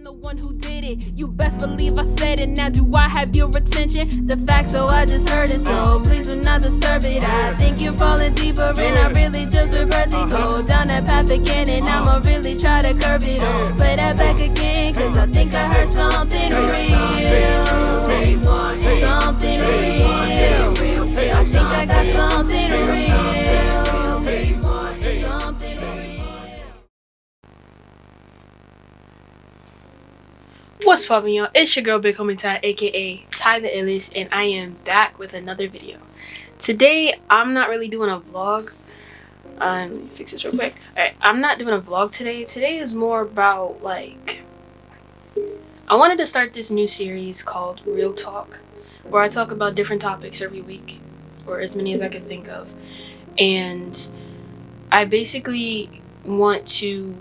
the one who did it. You best believe I said it. Now do I have your attention? The fact, so I just heard it, so please do not disturb it. I think you're falling deeper and I really just reversed it. Go down that path again and I'ma really try to curb it. Play that back again, cause I think I heard something real. Something real. I think I got something real. Something real. What's poppin', y'all? It's your girl Big Homie Ty, aka Ty the Illest, and I am back with another video. Today, I'm not really doing a vlog. Let me fix this real quick. Alright, I'm not doing a vlog today. Today is more about, I wanted to start this new series called Real Talk, where I talk about different topics every week, or as many as I can think of. And I basically want to...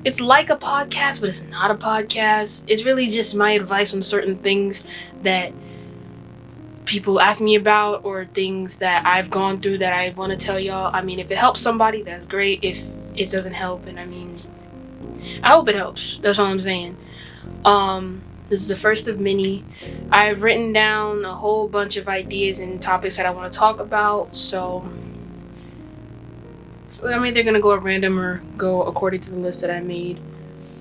It's like a podcast, but it's not a podcast. It's really just my advice on certain things that people ask me about or things that I've gone through that I want to tell y'all. I mean, if it helps somebody, that's great. If it doesn't help, and I mean, I hope it helps. That's all I'm saying. This is the first of many. I've written down a whole bunch of ideas and topics that I want to talk about, so I'm either going to go at random or go according to the list that I made.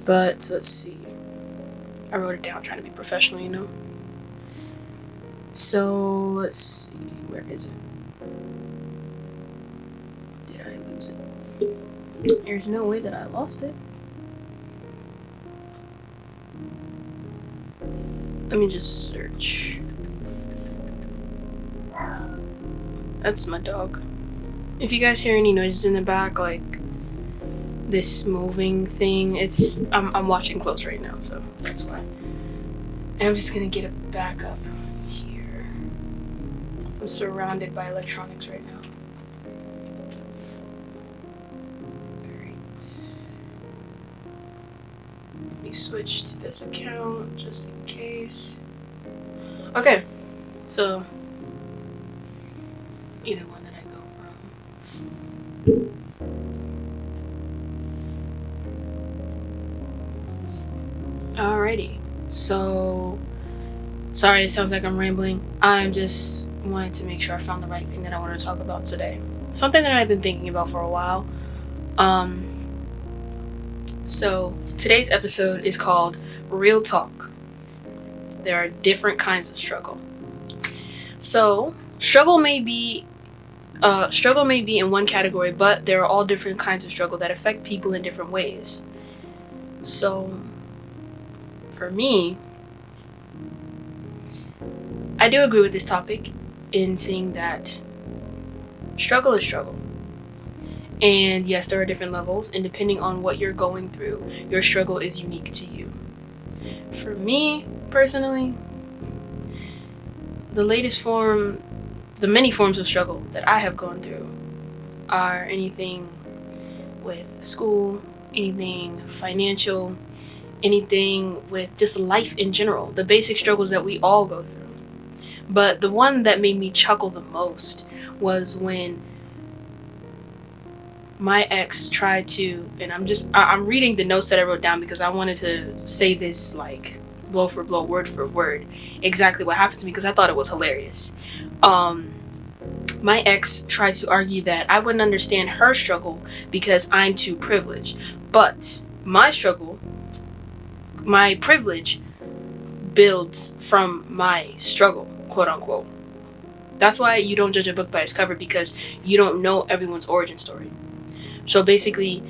But let's see. I wrote it down trying to be professional, you know. So let's see. Where is it? Did I lose it? There's no way that I lost it. Let me just search. That's my dog. If you guys hear any noises in the back, like this moving thing, I'm watching close right now, so that's why. And I'm just gonna get it back up here. I'm surrounded by electronics right now. Alright. Let me switch to this account just in case. Okay, so either one that I go from. Alrighty, so sorry it sounds like I'm rambling. I'm just wanting to make sure I found the right thing that I want to talk about today. Something that I've been thinking about for a while. So today's episode is called Real Talk. There are different kinds of struggle. So struggle may be in one category, but there are all different kinds of struggle that affect people in different ways. So for me, I do agree with this topic in saying that struggle is struggle. And yes, there are different levels, and depending on what you're going through, your struggle is unique to you. For me, personally, the many forms of struggle that I have gone through are anything with school, anything financial, anything with just life in general, the basic struggles that we all go through. But the one that made me chuckle the most was when my ex tried to, and I'm reading the notes that I wrote down because I wanted to say this like blow for blow, word for word, exactly what happened to me because I thought it was hilarious. My ex tried to argue that I wouldn't understand her struggle because I'm too privileged. But my struggle, my privilege, builds from my struggle, quote unquote. That's why you don't judge a book by its cover, because you don't know everyone's origin story. So basically,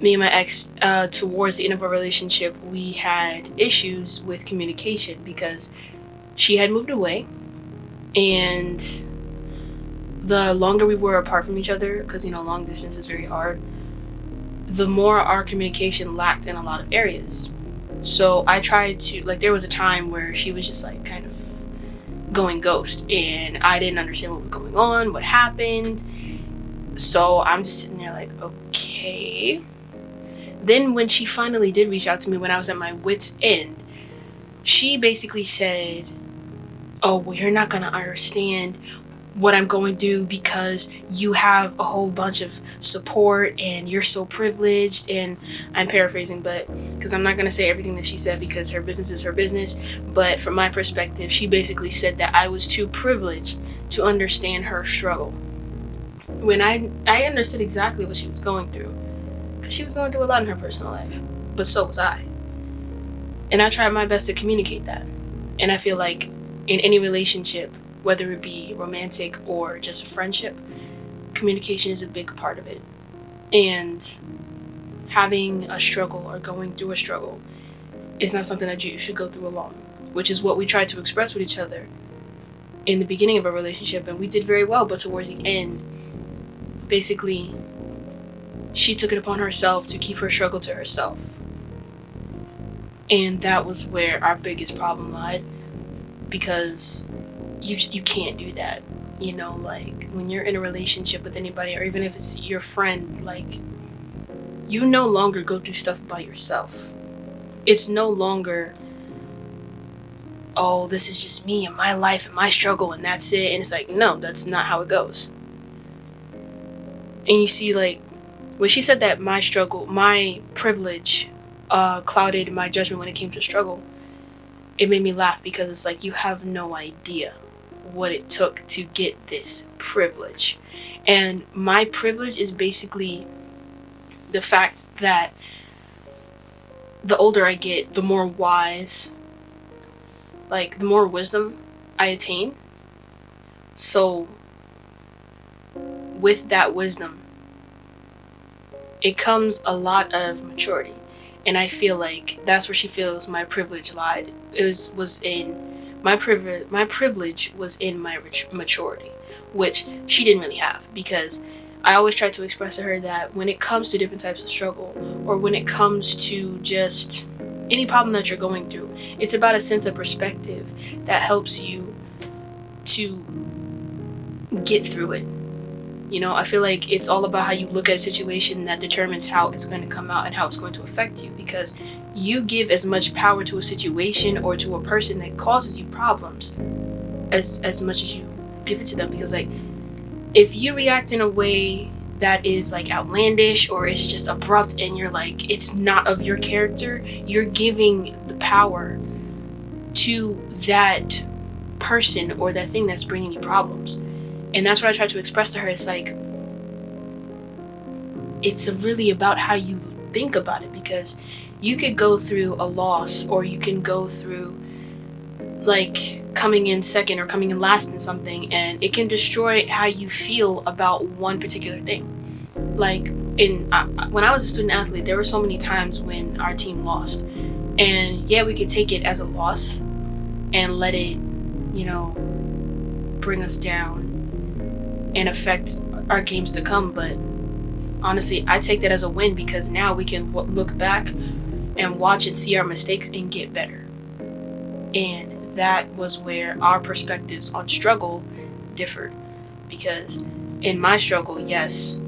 me and my ex, towards the end of our relationship, we had issues with communication because she had moved away, and the longer we were apart from each other, because long distance is very hard, the more our communication lacked in a lot of areas. So I tried to, there was a time where she was just kind of going ghost, and I didn't understand what was going on, what happened. So I'm just sitting there okay. Then when she finally did reach out to me when I was at my wit's end, she basically said, oh, well, you're not going to understand what I'm going through because you have a whole bunch of support and you're so privileged. And I'm paraphrasing, but because I'm not going to say everything that she said because her business is her business, but from my perspective, she basically said that I was too privileged to understand her struggle. When I understood exactly what she was going through, because she was going through a lot in her personal life, but so was I. And I tried my best to communicate that. And I feel like in any relationship, whether it be romantic or just a friendship, communication is a big part of it. And having a struggle or going through a struggle is not something that you should go through alone, which is what we tried to express with each other in the beginning of our relationship. And we did very well, but towards the end, basically, she took it upon herself to keep her struggle to herself. And that was where our biggest problem lied, because you can't do that. You know, like when you're in a relationship with anybody, or even if it's your friend, like you no longer go through stuff by yourself. It's no longer, oh, this is just me and my life and my struggle and that's it. And it's like, no, that's not how it goes. And you see, like, when she said that my struggle, my privilege clouded my judgment when it came to struggle, it made me laugh, because it's like, you have no idea what it took to get this privilege. And my privilege is basically the fact that the older I get, the more wise, like the more wisdom I attain. So with that wisdom, it comes a lot of maturity. And I feel like that's where she feels my privilege lied. My privilege was in my maturity, which she didn't really have, because I always try to express to her that when it comes to different types of struggle, or when it comes to just any problem that you're going through, it's about a sense of perspective that helps you to get through it. You know, I feel like it's all about how you look at a situation that determines how it's going to come out and how it's going to affect you, because you give as much power to a situation or to a person that causes you problems as much as you give it to them. Because, like, if you react in a way that is like outlandish, or it's just abrupt, and you're like, it's not of your character, you're giving the power to that person or that thing that's bringing you problems. And that's what I try to express to her. It's like, it's really about how you think about it, because you could go through a loss, or you can go through like coming in second or coming in last in something, and it can destroy how you feel about one particular thing. Like when I was a student athlete, there were so many times when our team lost, and yeah, we could take it as a loss and let it, you know, bring us down and affect our games to come. But honestly, I take that as a win, because now we can look back and watch and see our mistakes and get better. And that was where our perspectives on struggle differed, because in my struggle, yes,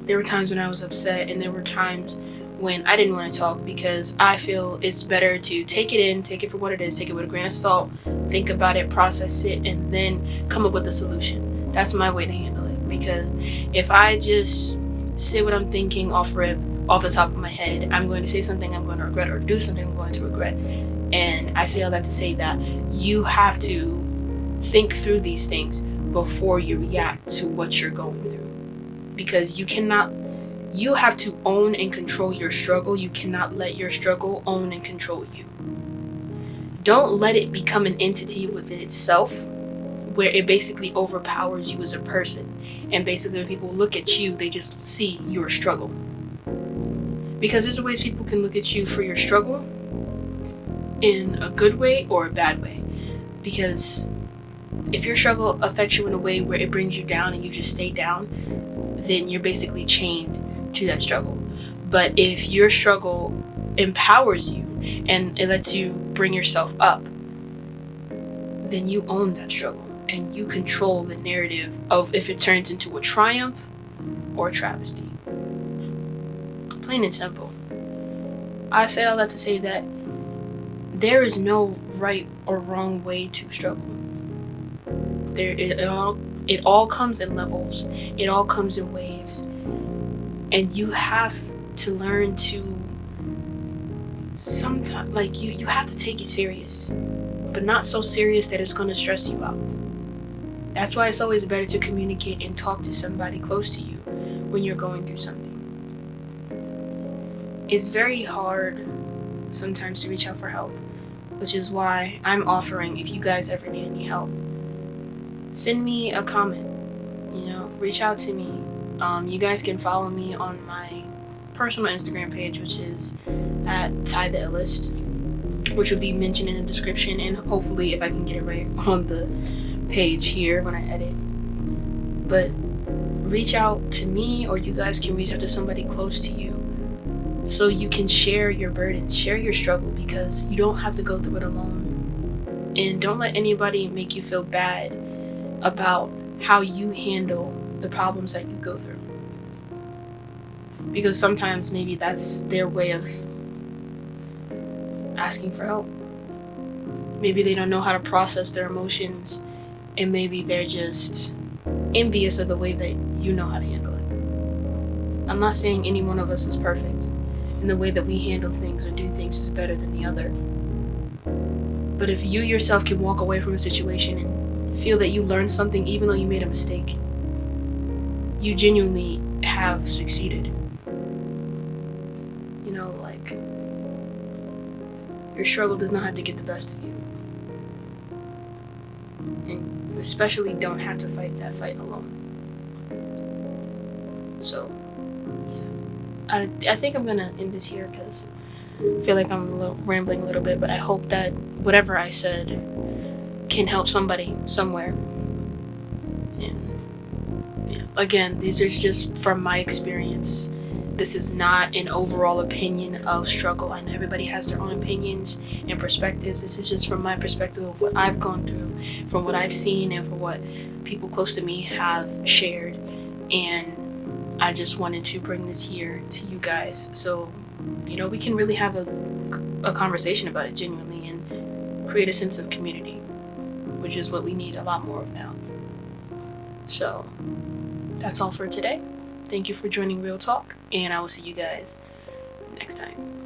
there were times when I was upset, and there were times when I didn't want to talk, because I feel it's better to take it in, take it for what it is, take it with a grain of salt, think about it, process it, and then come up with a solution. That's my way to handle it, because if I just say what I'm thinking off the top of my head, I'm going to say something I'm going to regret, or do something I'm going to regret. And I say all that to say that you have to think through these things before you react to what you're going through, because you have to own and control your struggle. You cannot let your struggle own and control you. Don't let it become an entity within itself, where it basically overpowers you as a person. And basically when people look at you, they just see your struggle. Because there's ways people can look at you for your struggle, in a good way or a bad way. Because if your struggle affects you in a way where it brings you down and you just stay down, then you're basically chained to that struggle. But if your struggle empowers you and it lets you bring yourself up, then you own that struggle, and you control the narrative of if it turns into a triumph or a travesty. Plain and simple. I say all that to say that there is no right or wrong way to struggle. It It all comes in levels. It all comes in waves. And you have to learn to sometimes, like, you have to take it serious, but not so serious that it's going to stress you out. That's why it's always better to communicate and talk to somebody close to you when you're going through something. It's very hard sometimes to reach out for help, which is why I'm offering, if you guys ever need any help, send me a comment, reach out to me. You guys can follow me on my personal Instagram page, which is at Ty the Illest, which will be mentioned in the description, and hopefully if I can get it right on the page here when I edit. But reach out to me, or you guys can reach out to somebody close to you so you can share your burdens, share your struggle, because you don't have to go through it alone. And don't let anybody make you feel bad about how you handle the problems that you go through, because sometimes maybe that's their way of asking for help. Maybe they don't know how to process their emotions, and maybe they're just envious of the way that you know how to handle it. I'm not saying any one of us is perfect, and the way that we handle things or do things is better than the other. But if you yourself can walk away from a situation and feel that you learned something even though you made a mistake, you genuinely have succeeded. Your struggle does not have to get the best of you. And you especially don't have to fight that fight alone. So, yeah. I think I'm gonna end this here because I feel like I'm rambling a little bit, but I hope that whatever I said can help somebody somewhere. And yeah, again, these are just from my experience. This is not an overall opinion of struggle. I know everybody has their own opinions and perspectives. This is just from my perspective of what I've gone through, from what I've seen, and from what people close to me have shared. And I just wanted to bring this here to you guys so, we can really have a conversation about it genuinely and create a sense of community, which is what we need a lot more of now. So, that's all for today. Thank you for joining Real Talk, and I will see you guys next time.